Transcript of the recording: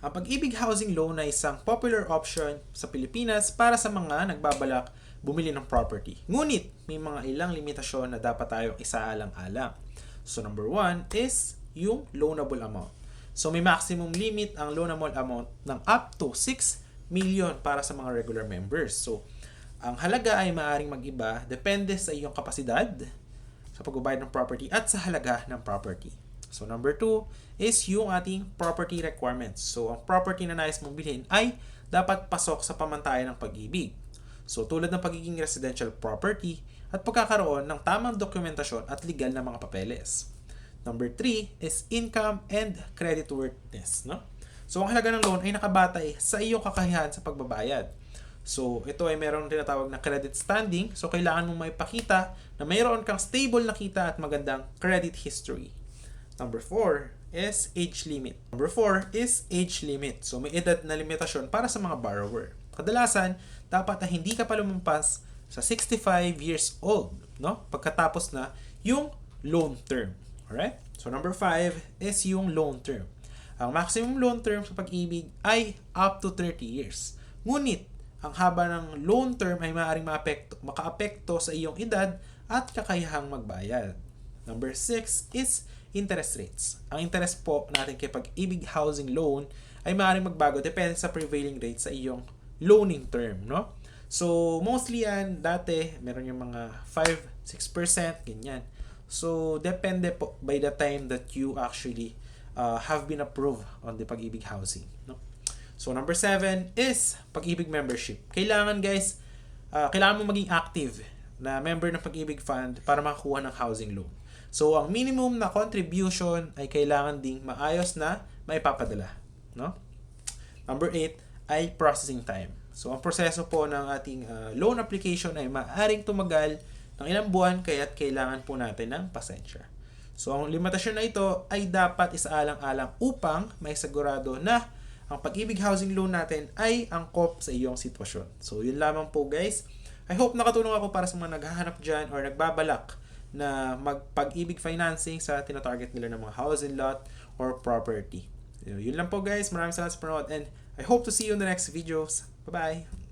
Ang Pag-ibig Housing Loan ay isang popular option sa Pilipinas para sa mga nagbabalak bumili ng property. Ngunit, may mga ilang limitasyon na dapat tayong isaalang-alang. So, number 1 is yung loanable amount. So, may maximum limit ang loanable amount ng up to 6 million para sa mga regular members. So, ang halaga ay maaaring mag-iba depende sa iyong kapasidad sa pagbabayad ng property at sa halaga ng property. So, number 2 is yung ating property requirements. So, ang property na nais mong bilhin ay dapat pasok sa pamantayan ng pag-ibig. So, tulad ng pagiging residential property at pagkakaroon ng tamang dokumentasyon at legal na mga papeles. Number 3 is income and creditworthiness. No? So, ang halaga ng loan ay nakabatay sa iyong kakayahan sa pagbabayad. So, ito ay mayroong tinatawag na credit standing. So, kailangan mong maipakita na mayroon kang stable na kita at magandang credit history. Number 4 is age limit. Number 4 is age limit. So, may edad na limitasyon para sa mga borrower. Kadalasan, dapat na hindi ka pa lumampas sa 65 years old, no? Pagkatapos na yung loan term. Alright? So, number 5 is yung loan term. Ang maximum loan term sa pag-ibig ay up to 30 years. Ngunit, ang haba ng loan term ay maaaring makaapekto sa iyong edad at kakayahang magbayad. Number 6 is interest rates. Ang interest po natin kay Pag-ibig Housing Loan ay maaaring magbago depende sa prevailing rate sa iyong loaning term, no? So, mostly yan, dati, meron yung mga 5-6%, ganyan. So, depende po by the time that you actually have been approved on the Pag-ibig Housing, no? So, number 7 is Pag-ibig membership. Kailangan guys, kailangan mo maging active na member ng Pag-ibig Fund para makakuha ng housing loan. So, ang minimum na contribution ay kailangan ding maayos na maipapadala, no? Number 8 ay processing time. So, ang proseso po ng ating loan application ay maaaring tumagal ng ilang buwan kaya't kailangan po natin ng pasensya. So, ang limitasyon na ito ay dapat isaalang-alang upang may sigurado na ang Pag-ibig Housing Loan natin ay angkop sa iyong sitwasyon. So, yun lamang po guys. I hope nakatulong ako para sa mga naghahanap dyan or nagbabalak na mag-Pag-ibig financing sa tinatarget nila ng mga housing lot or property. So, yun lang po guys. Maraming salamat sa panood and I hope to see you in the next videos. Bye-bye!